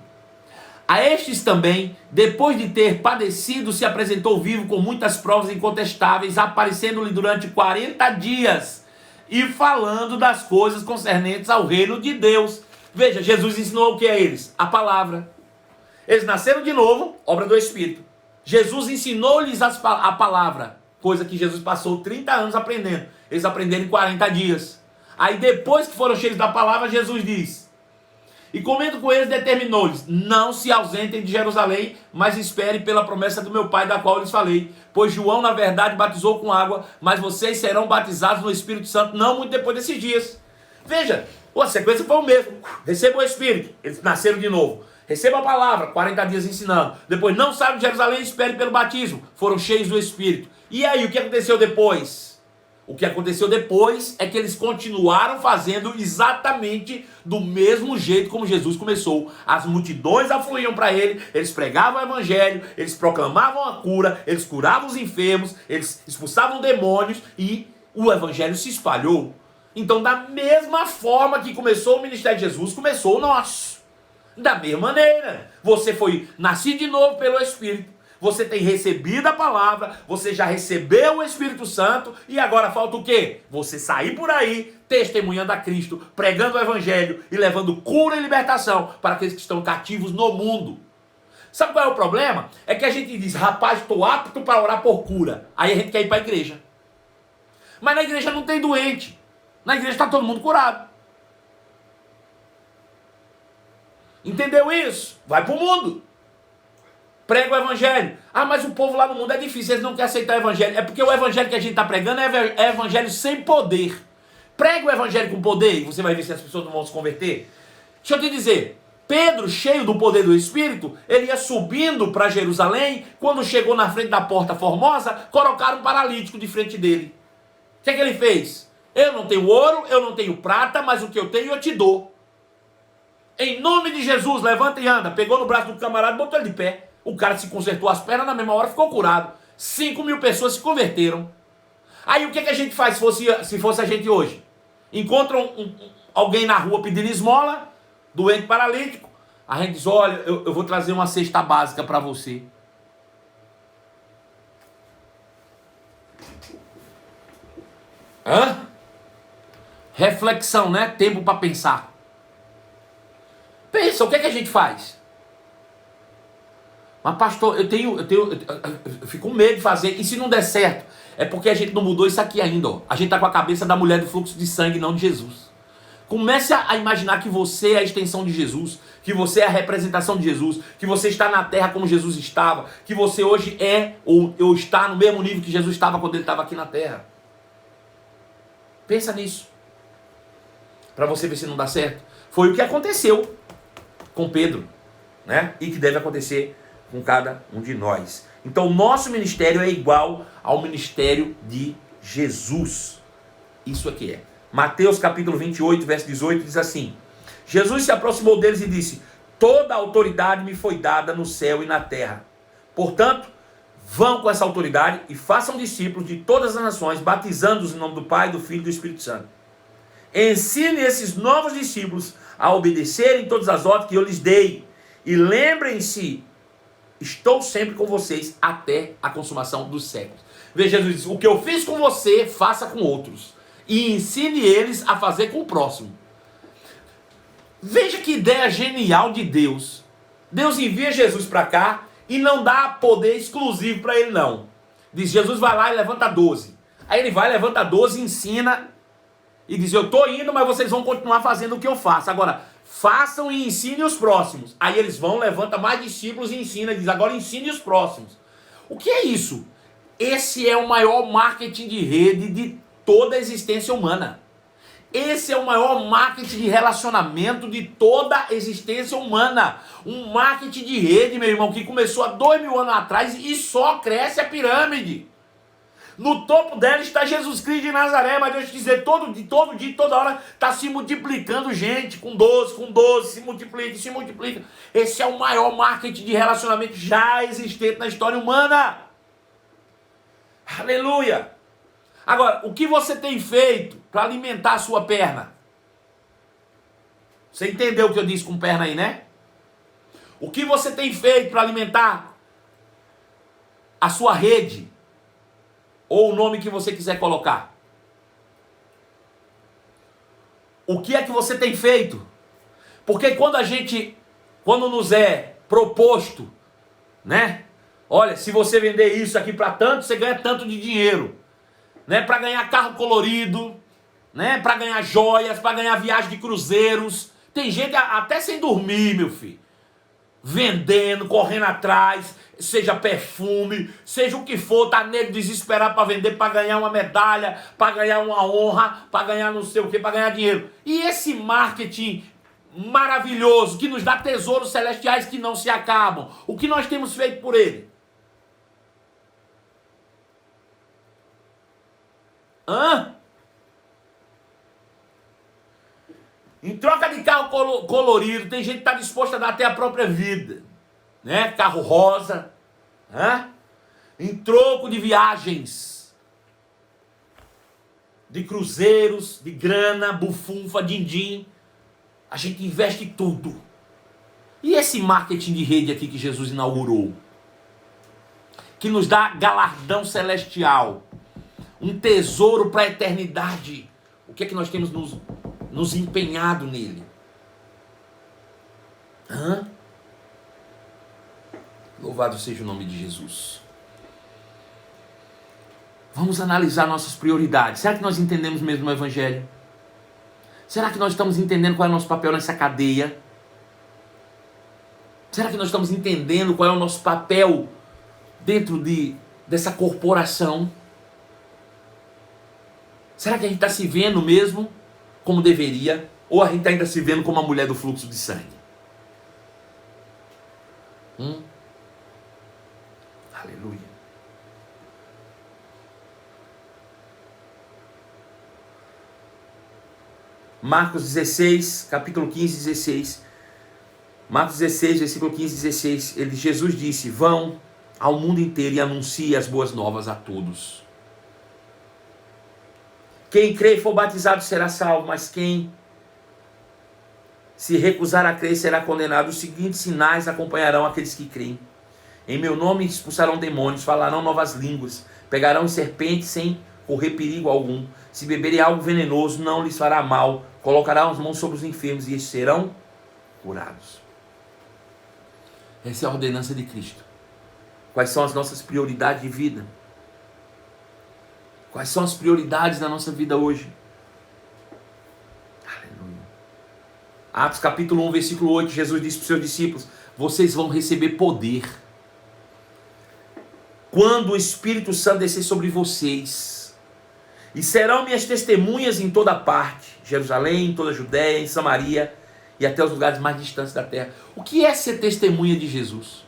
a estes também, depois de ter padecido, se apresentou vivo com muitas provas incontestáveis, aparecendo-lhe durante 40 dias e falando das coisas concernentes ao reino de Deus. Veja, Jesus ensinou o que a eles? A palavra. Eles nasceram de novo, obra do Espírito. Jesus ensinou-lhes a palavra, coisa que Jesus passou 30 anos aprendendo. Eles aprenderam em 40 dias. Aí depois que foram cheios da palavra, Jesus diz: e comendo com eles, determinou-lhes: não se ausentem de Jerusalém, mas esperem pela promessa do meu Pai, da qual eu lhes falei. Pois João, na verdade, batizou com água, mas vocês serão batizados no Espírito Santo não muito depois desses dias. Veja, a sequência foi o mesmo. Recebam o Espírito, eles nasceram de novo. Recebam a palavra, 40 dias ensinando. Depois, não saiam de Jerusalém, esperem pelo batismo. Foram cheios do Espírito. E aí, o que aconteceu depois? O que aconteceu depois é que eles continuaram fazendo exatamente do mesmo jeito como Jesus começou. As multidões afluíam para ele, eles pregavam o evangelho, eles proclamavam a cura, eles curavam os enfermos, eles expulsavam demônios e o evangelho se espalhou. Então, da mesma forma que começou o ministério de Jesus, começou o nosso. Da mesma maneira, você foi nascido de novo pelo Espírito. Você tem recebido a palavra, você já recebeu o Espírito Santo e agora falta o quê? Você sair por aí testemunhando a Cristo, pregando o Evangelho e levando cura e libertação para aqueles que estão cativos no mundo. Sabe qual é o problema? É que a gente diz: rapaz, estou apto para orar por cura. Aí a gente quer ir para a igreja. Mas na igreja não tem doente. Na igreja está todo mundo curado. Entendeu isso? Vai para o mundo. Prega o evangelho. Ah, mas o povo lá no mundo é difícil, eles não querem aceitar o evangelho. É porque o evangelho que a gente está pregando é evangelho sem poder. Prega o evangelho com poder e você vai ver se as pessoas não vão se converter. Deixa eu te dizer, Pedro, cheio do poder do Espírito, ele ia subindo para Jerusalém. Quando chegou na frente da porta formosa, colocaram um paralítico de frente dele. O que é que ele fez? Eu não tenho ouro, eu não tenho prata, mas o que eu tenho eu te dou. Em nome de Jesus, levanta e anda. Pegou no braço do camarada e botou ele de pé. O cara se consertou as pernas, na mesma hora ficou curado. 5.000 pessoas se converteram. Aí o que a gente faz se fosse a gente hoje? Encontra alguém na rua pedindo esmola, doente paralítico. A gente diz: olha, eu vou trazer uma cesta básica para você. Hã? Reflexão, né? Tempo para pensar. Pensa, o que a gente faz? Mas pastor, eu fico com medo de fazer. E se não der certo? É porque a gente não mudou isso aqui ainda. Ó. A gente está com a cabeça da mulher do fluxo de sangue, não de Jesus. Comece a imaginar que você é a extensão de Jesus, que você é a representação de Jesus, que você está na terra como Jesus estava, que você hoje é ou está no mesmo nível que Jesus estava quando ele estava aqui na terra. Pensa nisso. Para você ver se não dá certo. Foi o que aconteceu com Pedro, né? E que deve acontecer com cada um de nós. Então, o nosso ministério é igual ao ministério de Jesus. Isso aqui é. Mateus capítulo 28, verso 18, diz assim: Jesus se aproximou deles e disse: toda a autoridade me foi dada no céu e na terra. Portanto, vão com essa autoridade e façam discípulos de todas as nações, batizando-os em nome do Pai, do Filho e do Espírito Santo. Ensine esses novos discípulos a obedecerem todas as ordens que eu lhes dei. E lembrem-se, estou sempre com vocês até a consumação dos séculos. Veja, Jesus diz: o que eu fiz com você, faça com outros. E ensine eles a fazer com o próximo. Veja que ideia genial de Deus. Deus envia Jesus para cá e não dá poder exclusivo para ele, não. Diz: Jesus vai lá e levanta 12. Aí ele vai, levanta 12, ensina e diz: eu estou indo, mas vocês vão continuar fazendo o que eu faço. Agora, façam e ensinem os próximos. Aí eles vão, levanta mais discípulos e ensina. E diz: agora ensine os próximos. O que é isso? Esse é o maior marketing de rede de toda a existência humana. Esse é o maior marketing de relacionamento de toda a existência humana. Um marketing de rede, meu irmão, que começou há 2000 anos atrás e só cresce a pirâmide. No topo dela está Jesus Cristo de Nazaré, mas deixa eu te dizer, todo dia, toda hora, está se multiplicando gente, com 12, se multiplica, se multiplica. Esse é o maior marketing de relacionamento já existente na história humana. Aleluia! Agora, o que você tem feito para alimentar a sua perna? Você entendeu o que eu disse com perna aí, né? O que você tem feito para alimentar a sua rede? Ou o nome que você quiser colocar. O que é que você tem feito? Porque quando nos é proposto, né? Olha, se você vender isso aqui para tanto, você ganha tanto de dinheiro. Né? Para ganhar carro colorido, né? Para ganhar joias, para ganhar viagem de cruzeiros. Tem gente até sem dormir, meu filho. Vendendo, correndo atrás, seja perfume, seja o que for, tá nego desesperado para vender, para ganhar uma medalha, para ganhar uma honra, para ganhar não sei o que, para ganhar dinheiro. E esse marketing maravilhoso que nos dá tesouros celestiais que não se acabam, o que nós temos feito por ele? Em troca de carro colorido, tem gente que está disposta a dar até a própria vida, né? Carro rosa, em troco de viagens, de cruzeiros, de grana, bufunfa, din-din, a gente investe tudo. E esse marketing de rede aqui que Jesus inaugurou, que nos dá galardão celestial, um tesouro para a eternidade, o que é que nós temos nos empenhado nele? Louvado seja o nome de Jesus. Vamos analisar nossas prioridades. Será que nós entendemos mesmo o Evangelho? Será que nós estamos entendendo qual é o nosso papel nessa cadeia? Será que nós estamos entendendo qual é o nosso papel dentro dessa corporação? Será que a gente está se vendo mesmo como deveria? Ou a gente está ainda se vendo como a mulher do fluxo de sangue? Aleluia. Marcos 16, capítulo 15, 16. Marcos 16, versículo 15 e 16. Jesus disse: vão ao mundo inteiro e anuncie as boas novas a todos. Quem crê e for batizado será salvo, mas quem se recusar a crer será condenado. Os seguintes sinais acompanharão aqueles que creem: em meu nome expulsarão demônios, falarão novas línguas, pegarão serpentes sem correr perigo algum. Se beberem algo venenoso, não lhes fará mal. Colocarão as mãos sobre os enfermos e eles serão curados. Essa é a ordenança de Cristo. Quais são as nossas prioridades de vida? Quais são as prioridades da nossa vida hoje? Aleluia. Atos capítulo 1, versículo 8, Jesus disse para os seus discípulos: vocês vão receber poder quando o Espírito Santo descer sobre vocês, e serão minhas testemunhas em toda parte, Jerusalém, em toda a Judéia, em Samaria e até os lugares mais distantes da terra. O que é ser testemunha de Jesus?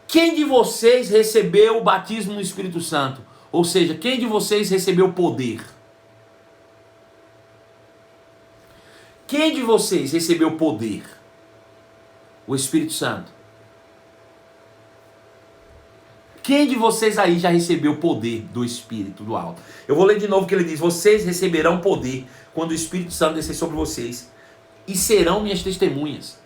Quem de vocês recebeu o batismo no Espírito Santo? Ou seja, quem de vocês recebeu poder? Quem de vocês recebeu poder? O Espírito Santo. Quem de vocês aí já recebeu poder do Espírito do alto? Eu vou ler de novo o que ele diz: vocês receberão poder quando o Espírito Santo descer sobre vocês e serão minhas testemunhas.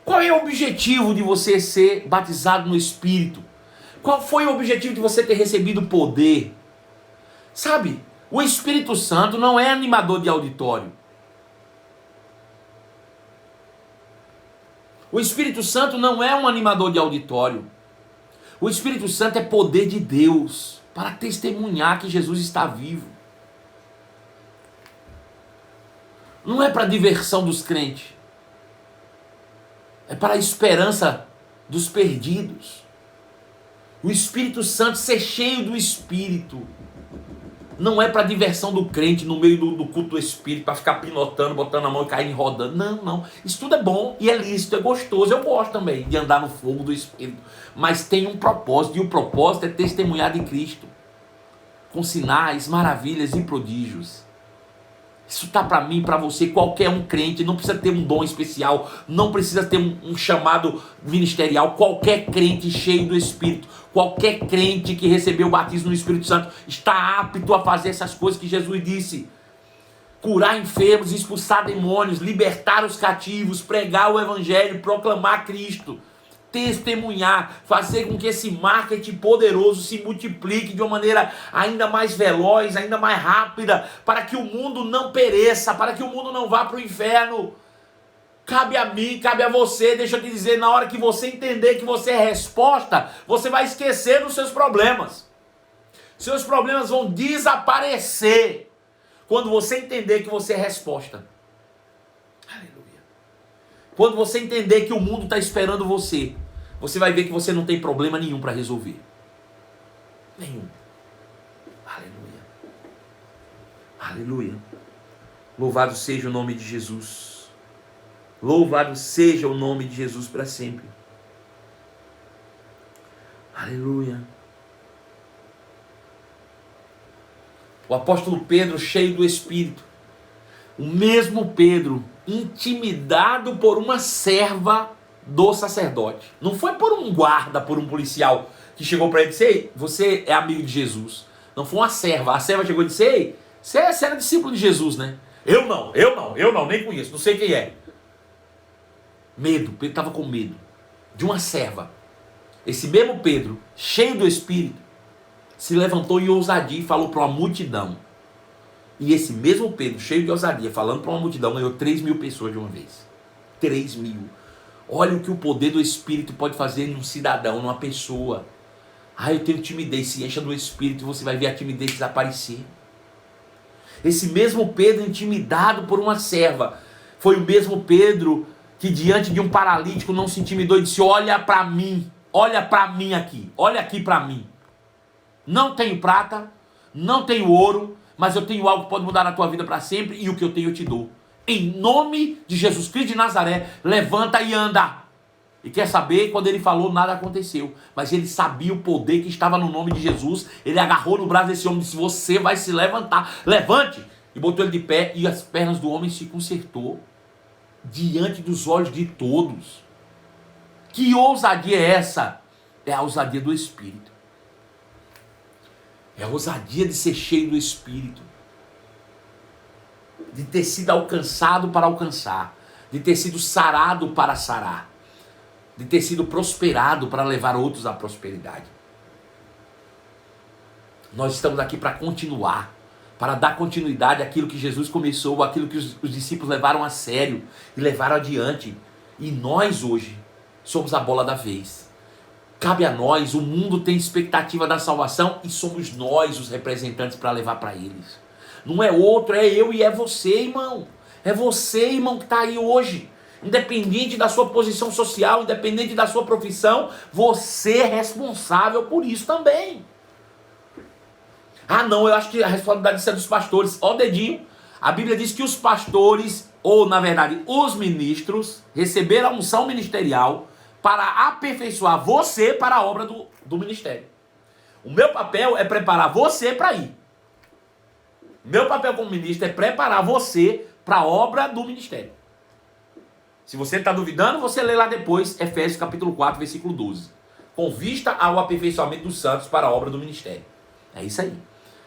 Qual é o objetivo de você ser batizado no Espírito? Qual foi o objetivo de você ter recebido poder? Sabe, o Espírito Santo não é animador de auditório. O Espírito Santo não é um animador de auditório. O Espírito Santo é poder de Deus para testemunhar que Jesus está vivo. Não é para diversão dos crentes. É para a esperança dos perdidos. O Espírito Santo, ser cheio do Espírito, Não é para diversão do crente no meio do culto do Espírito, para ficar pinotando, botando a mão e caindo rodando. Não, não. Isso tudo é bom e é lícito, é gostoso. Eu gosto também de andar no fogo do Espírito. Mas tem um propósito, e o propósito é testemunhar de Cristo. Com sinais, maravilhas e prodígios. Isso está para mim, para você, qualquer um crente. Não precisa ter um dom especial, não precisa ter um chamado ministerial. Qualquer crente cheio do Espírito, qualquer crente que recebeu o batismo no Espírito Santo está apto a fazer essas coisas que Jesus disse: curar enfermos, expulsar demônios, libertar os cativos, pregar o evangelho, proclamar Cristo, testemunhar, fazer com que esse marketing poderoso se multiplique de uma maneira ainda mais veloz, ainda mais rápida, para que o mundo não pereça, para que o mundo não vá para o inferno. Cabe a mim, cabe a você. Deixa eu te dizer, na hora que você entender que você é resposta, você vai esquecer dos seus problemas. Seus problemas vão desaparecer quando você entender que você é resposta. Aleluia. Quando você entender que o mundo está esperando você, você vai ver que você não tem problema nenhum para resolver. Nenhum. Aleluia. Aleluia. Louvado seja o nome de Jesus. Louvado seja o nome de Jesus para sempre. Aleluia. O apóstolo Pedro, cheio do Espírito, o mesmo Pedro, intimidado por uma serva do sacerdote. Não foi por um guarda, por um policial que chegou para ele e disse: ei, você é amigo de Jesus. Não foi uma serva. A serva chegou e disse: ei, você era discípulo de Jesus, né? Eu não, nem conheço, não sei quem é. Medo, Pedro estava com medo de uma serva. Esse mesmo Pedro, cheio do Espírito, se levantou em ousadia e falou para uma multidão. E esse mesmo Pedro, cheio de ousadia, falando para uma multidão, ganhou 3.000 pessoas de uma vez. 3.000. Olha o que o poder do Espírito pode fazer em um cidadão, numa pessoa. Ah, eu tenho timidez. Se encha do Espírito e você vai ver a timidez desaparecer. Esse mesmo Pedro, intimidado por uma serva, foi o mesmo Pedro que diante de um paralítico não se intimidou e disse: olha para mim aqui, olha aqui para mim. Não tenho prata, não tenho ouro, mas eu tenho algo que pode mudar a tua vida para sempre, e o que eu tenho eu te dou. Em nome de Jesus Cristo de Nazaré, levanta e anda. E quer saber, quando ele falou, nada aconteceu. Mas ele sabia o poder que estava no nome de Jesus. Ele agarrou no braço desse homem e disse: você vai se levantar, levante. E botou ele de pé, e as pernas do homem se consertou diante dos olhos de todos. Que ousadia é essa? É a ousadia do Espírito. É a ousadia de ser cheio do Espírito. De ter sido alcançado para alcançar. De ter sido sarado para sarar. De ter sido prosperado para levar outros à prosperidade. Nós estamos aqui para continuar. Para dar continuidade àquilo que Jesus começou. Àquilo que os discípulos levaram a sério. E levaram adiante. E nós hoje somos a bola da vez. Cabe a nós, o mundo tem expectativa da salvação e somos nós os representantes para levar para eles. Não é outro, é eu e é você, irmão. É você, irmão, que está aí hoje. Independente da sua posição social, independente da sua profissão, você é responsável por isso também. Ah não, eu acho que a responsabilidade é dos pastores. Ó o dedinho. A Bíblia diz que os pastores, ou na verdade os ministros, receberam a unção ministerial para aperfeiçoar você para a obra do ministério. O meu papel é preparar você para ir. O meu papel como ministro é preparar você para a obra do ministério. Se você está duvidando, você lê lá depois, Efésios capítulo 4, versículo 12. Com vista ao aperfeiçoamento dos santos para a obra do ministério. É isso aí.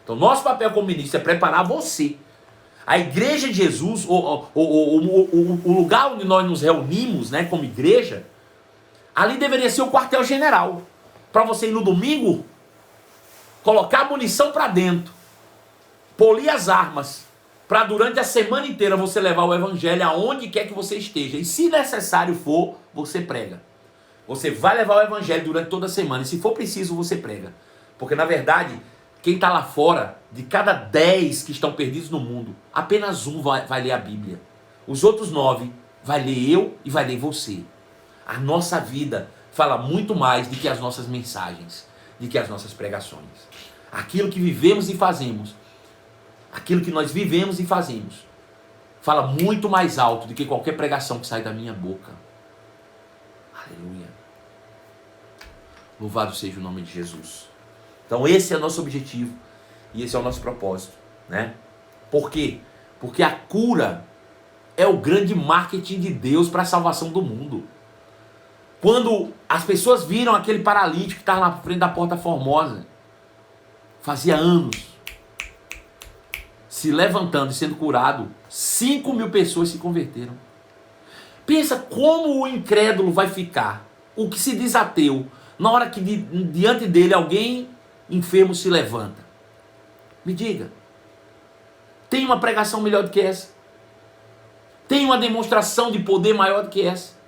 Então, nosso papel como ministro é preparar você. A igreja de Jesus, o lugar onde nós nos reunimos, né, como igreja, ali deveria ser o quartel-general. Para você ir no domingo, colocar munição para dentro, polir as armas, para durante a semana inteira você levar o evangelho aonde quer que você esteja. E se necessário for, você prega. Você vai levar o evangelho durante toda a semana. E se for preciso, você prega. Porque na verdade, quem está lá fora, de cada 10 que estão perdidos no mundo, apenas um vai ler a Bíblia. Os outros 9 vai ler eu e vai ler você. A nossa vida fala muito mais do que as nossas mensagens, do que as nossas pregações. Aquilo que vivemos e fazemos aquilo que nós vivemos e fazemos, fala muito mais alto do que qualquer pregação que sai da minha boca. Aleluia. Louvado seja o nome de Jesus. Então esse é o nosso objetivo e esse é o nosso propósito, né? Por quê? Porque a cura é o grande marketing de Deus para a salvação do mundo. Quando as pessoas viram aquele paralítico que estava na frente da Porta Formosa, fazia anos, se levantando e sendo curado, 5.000 pessoas se converteram. Pensa como o incrédulo vai ficar, o que se diz ateu, na hora que diante dele alguém enfermo se levanta. Me diga, tem uma pregação melhor do que essa? Tem uma demonstração de poder maior do que essa?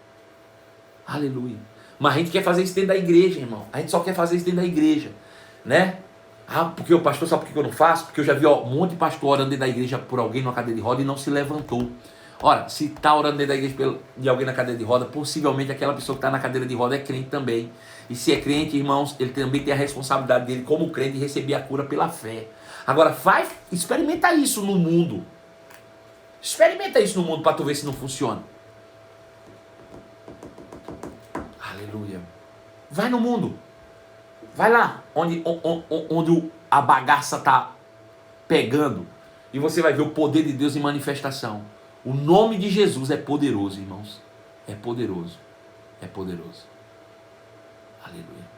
Aleluia. Mas a gente quer fazer isso dentro da igreja, irmão. A gente só quer fazer isso dentro da igreja, né? Ah, porque o pastor, sabe por que eu não faço? Porque eu já vi um monte de pastor orando dentro da igreja por alguém numa cadeira de roda e não se levantou. Ora, se está orando dentro da igreja de alguém na cadeira de roda, possivelmente aquela pessoa que está na cadeira de roda é crente também. E se é crente, irmãos, ele também tem a responsabilidade dele como crente de receber a cura pela fé. Agora, experimenta isso no mundo. Experimenta isso no mundo para tu ver se não funciona. Aleluia. Vai no mundo. Vai lá, onde a bagaça está pegando. E você vai ver o poder de Deus em manifestação. O nome de Jesus é poderoso, irmãos. É poderoso. É poderoso. Aleluia.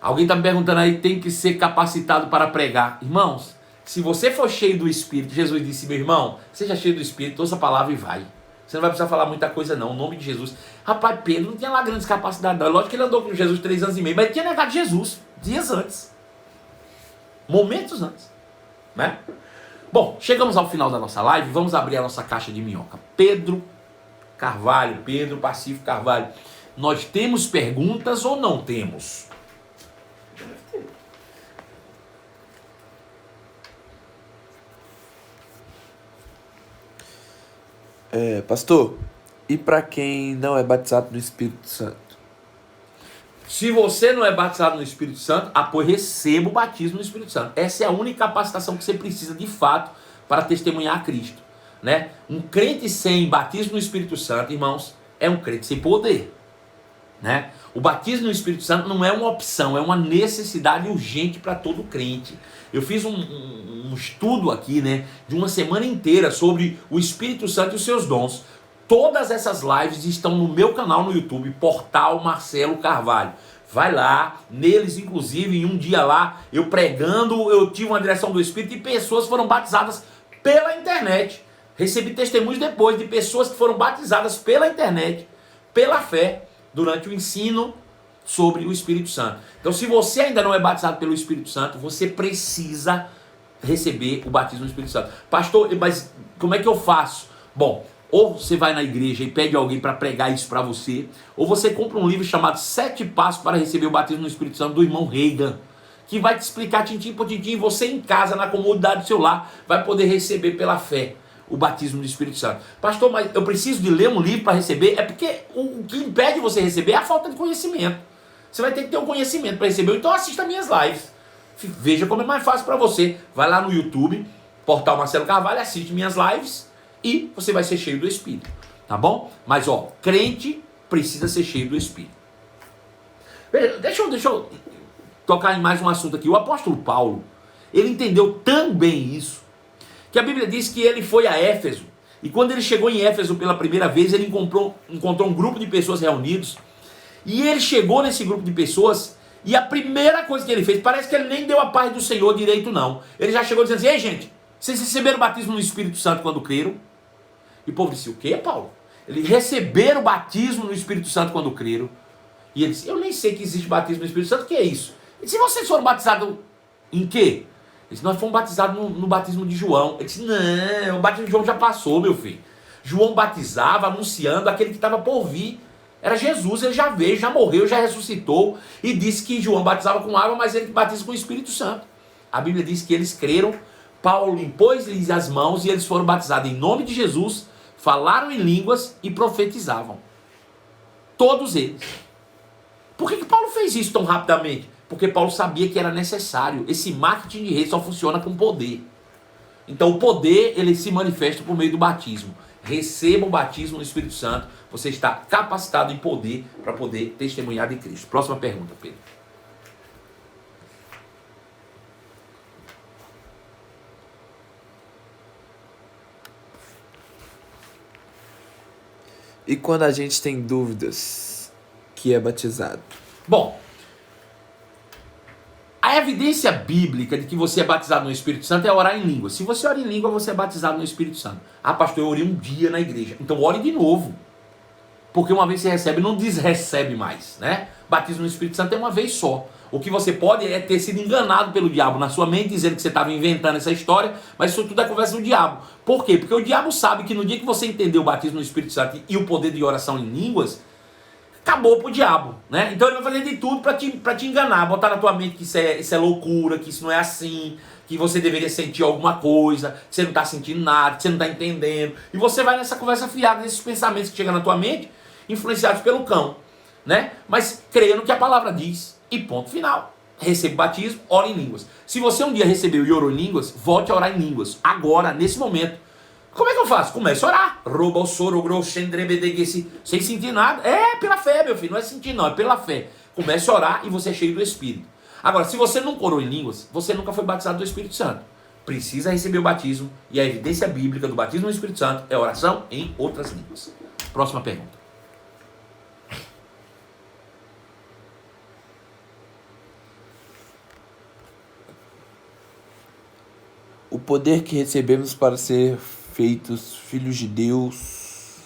Alguém está me perguntando aí, tem que ser capacitado para pregar. Irmãos, se você for cheio do Espírito, Jesus disse, meu irmão, seja cheio do Espírito, ouça a palavra e vai. Você não vai precisar falar muita coisa não, o nome de Jesus. Rapaz, Pedro não tinha lá grandes capacidades não. Lógico que ele andou com Jesus 3 anos e meio, mas ele tinha negado Jesus dias antes. Momentos antes. Né? Bom, chegamos ao final da nossa live, vamos abrir a nossa caixa de minhoca. Pedro Pacífico Carvalho, nós temos perguntas ou não temos? Pastor, e para quem não é batizado no Espírito Santo? Se você não é batizado no Espírito Santo, receba o batismo no Espírito Santo. Essa é a única capacitação que você precisa de fato para testemunhar a Cristo, né? Um crente sem batismo no Espírito Santo, irmãos, é um crente sem poder, né? O batismo no Espírito Santo não é uma opção, é uma necessidade urgente para todo crente. Eu fiz um estudo aqui, né, de uma semana inteira sobre o Espírito Santo e os seus dons. Todas essas lives estão no meu canal no YouTube, Portal Marcelo Carvalho. Vai lá, neles inclusive, em um dia lá, eu pregando, eu tive uma direção do Espírito e pessoas foram batizadas pela internet. Recebi testemunhos depois de pessoas que foram batizadas pela internet, pela fé, durante o ensino sobre o Espírito Santo. Então, se você ainda não é batizado pelo Espírito Santo, você precisa receber o batismo do Espírito Santo. Pastor, mas como é que eu faço? Bom, ou você vai na igreja e pede alguém para pregar isso para você, ou você compra um livro chamado 7 Passos para receber o batismo do Espírito Santo, do irmão Reagan, que vai te explicar tintim por tintim, e você em casa, na comodidade do seu lar, vai poder receber pela fé o batismo do Espírito Santo. Pastor, mas eu preciso de ler um livro para receber? É porque o que impede você receber é a falta de conhecimento. Você vai ter que ter um conhecimento para receber. Então assista minhas lives. Veja como é mais fácil para você. Vai lá no YouTube, Portal Marcelo Carvalho, assiste minhas lives e você vai ser cheio do Espírito. Tá bom? Mas crente precisa ser cheio do Espírito. Veja, deixa eu tocar em mais um assunto aqui. O apóstolo Paulo, ele entendeu tão bem isso, que a Bíblia diz que ele foi a Éfeso, e quando ele chegou em Éfeso pela primeira vez, ele encontrou um grupo de pessoas reunidos, e ele chegou nesse grupo de pessoas, e a primeira coisa que ele fez, parece que ele nem deu a paz do Senhor direito não, ele já chegou dizendo assim, ei gente, vocês receberam o batismo no Espírito Santo quando creram? E o povo disse, o que, Paulo? Eles receberam o batismo no Espírito Santo quando creram, e ele disse, eu nem sei que existe batismo no Espírito Santo, o que é isso? Ele disse, vocês foram batizados em quê? Ele disse, nós fomos batizados no batismo de João. Ele disse, não, o batismo de João já passou, meu filho. João batizava anunciando aquele que estava por vir. Era Jesus, ele já veio, já morreu, já ressuscitou. E disse que João batizava com água, mas ele batiza com o Espírito Santo. A Bíblia diz que eles creram, Paulo impôs-lhes as mãos e eles foram batizados em nome de Jesus, falaram em línguas e profetizavam. Todos eles. Por que Paulo fez isso tão rapidamente? Porque Paulo sabia que era necessário. Esse marketing de rede só funciona com poder. Então o poder, ele se manifesta por meio do batismo. Receba o batismo no Espírito Santo. Você está capacitado em poder para poder testemunhar de Cristo. Próxima pergunta, Pedro. E quando a gente tem dúvidas que é batizado? Bom, a evidência bíblica de que você é batizado no Espírito Santo é orar em língua. Se você ora em língua, você é batizado no Espírito Santo. Ah, pastor, eu orei um dia na igreja. Então ore de novo. Porque uma vez você recebe, não desrecebe mais, né? Batismo no Espírito Santo é uma vez só. O que você pode é ter sido enganado pelo diabo na sua mente, dizendo que você estava inventando essa história, mas isso tudo é conversa do diabo. Por quê? Porque o diabo sabe que no dia que você entender o batismo no Espírito Santo e o poder de oração em línguas, acabou pro diabo, né? Então ele vai fazer de tudo para te enganar, botar na tua mente que isso é loucura, que isso não é assim, que você deveria sentir alguma coisa, que você não está sentindo nada, que você não está entendendo. E você vai nessa conversa fiada, nesses pensamentos que chegam na tua mente, influenciados pelo cão, né? Mas crendo que a palavra diz, e ponto final. Receba o batismo, ora em línguas. Se você um dia recebeu e orou em línguas, volte a orar em línguas, agora, nesse momento. Como é que eu faço? Comece a orar. Sem sentir nada. É pela fé, meu filho. Não é sentir não, é pela fé. Comece a orar e você é cheio do Espírito. Agora, se você não orou em línguas, você nunca foi batizado do Espírito Santo. Precisa receber o batismo. E a evidência bíblica do batismo no Espírito Santo é oração em outras línguas. Próxima pergunta. O poder que recebemos para ser feitos filhos de Deus,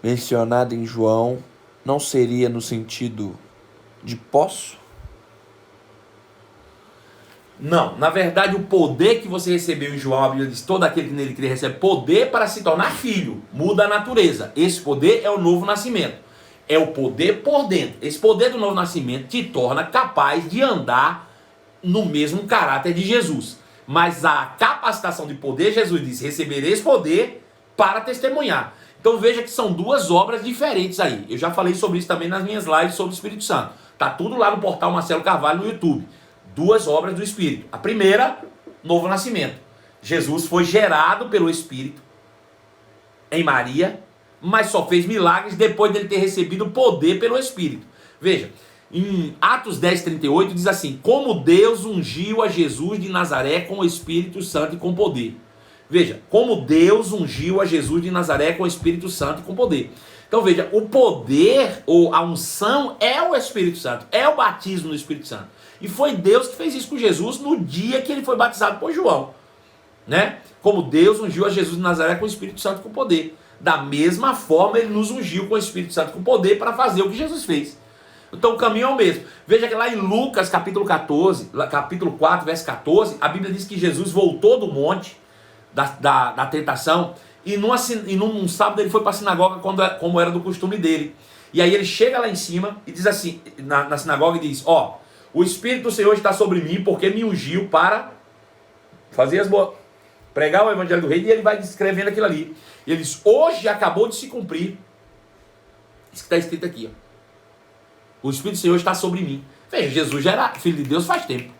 mencionado em João, não seria no sentido de posso? Não, na verdade o poder que você recebeu em João, a Bíblia diz, todo aquele que nele crê recebe poder para se tornar filho, muda a natureza. Esse poder é o novo nascimento, é o poder por dentro. Esse poder do novo nascimento te torna capaz de andar no mesmo caráter de Jesus. Mas a capacitação de poder, Jesus disse, recebereis poder para testemunhar. Então veja que são duas obras diferentes aí. Eu já falei sobre isso também nas minhas lives sobre o Espírito Santo. Tá tudo lá no portal Marcelo Carvalho no YouTube. Duas obras do Espírito. A primeira, novo nascimento. Jesus foi gerado pelo Espírito em Maria, mas só fez milagres depois dele ter recebido poder pelo Espírito. Veja, em Atos 10:38 diz assim: como Deus ungiu a Jesus de Nazaré com o Espírito Santo e com poder. Veja, como Deus ungiu a Jesus de Nazaré com o Espírito Santo e com poder. Então veja, o poder ou a unção é o Espírito Santo, é o batismo no Espírito Santo. E foi Deus que fez isso com Jesus no dia que ele foi batizado por João, né? Como Deus ungiu a Jesus de Nazaré com o Espírito Santo e com poder. Da mesma forma ele nos ungiu com o Espírito Santo e com poder para fazer o que Jesus fez. Então o caminho é o mesmo. Veja que lá em Lucas capítulo 4, verso 14, a Bíblia diz que Jesus voltou do monte da tentação e num sábado ele foi para a sinagoga como era do costume dele. E aí ele chega lá em cima e diz assim, na sinagoga e diz, ó, o Espírito do Senhor está sobre mim porque me ungiu para fazer pregar o evangelho do reino, e ele vai descrevendo aquilo ali. E ele diz, hoje acabou de se cumprir isso que está escrito aqui, ó. O Espírito do Senhor está sobre mim. Veja, Jesus já era filho de Deus faz tempo.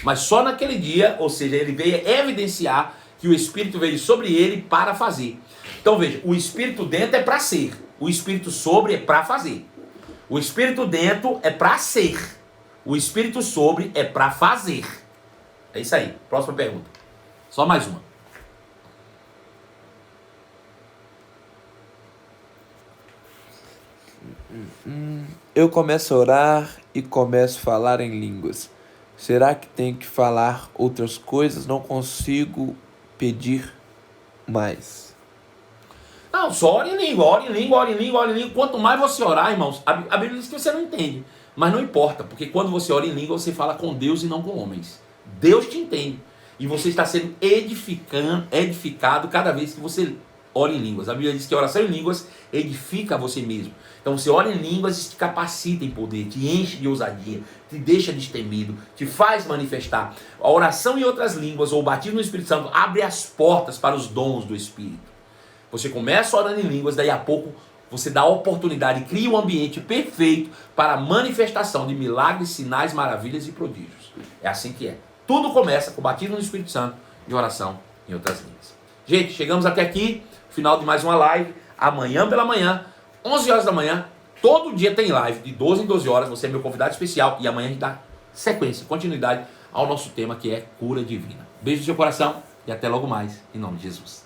Mas só naquele dia, ou seja, ele veio evidenciar que o Espírito veio sobre ele para fazer. Então veja, o Espírito dentro é para ser. O Espírito sobre é para fazer. O Espírito dentro é para ser. O Espírito sobre é para fazer. É isso aí. Próxima pergunta. Só mais uma. Eu começo a orar e começo a falar em línguas. Será que tenho que falar outras coisas? Não consigo pedir mais. Não, só ora em língua, ora em língua, ora em língua, ora em língua. Quanto mais você orar, irmãos, a Bíblia diz que você não entende. Mas não importa, porque quando você ora em língua, você fala com Deus e não com homens. Deus te entende. E você está sendo edificado cada vez que você ora em línguas. A Bíblia diz que a oração em línguas edifica você mesmo. Então você ora em línguas e te capacita em poder, te enche de ousadia, te deixa destemido, te faz manifestar. A oração em outras línguas ou o batismo no Espírito Santo abre as portas para os dons do Espírito. Você começa orando em línguas, daí a pouco você dá a oportunidade e cria um ambiente perfeito para a manifestação de milagres, sinais, maravilhas e prodígios. É assim que é. Tudo começa com o batismo no Espírito Santo e oração em outras línguas. Gente, chegamos até aqui, final de mais uma live. Amanhã pela manhã, 11 horas da manhã, todo dia tem live, de 12 em 12 horas. Você é meu convidado especial e amanhã a gente dá sequência, continuidade ao nosso tema que é cura divina. Beijo no seu coração e até logo mais, em nome de Jesus.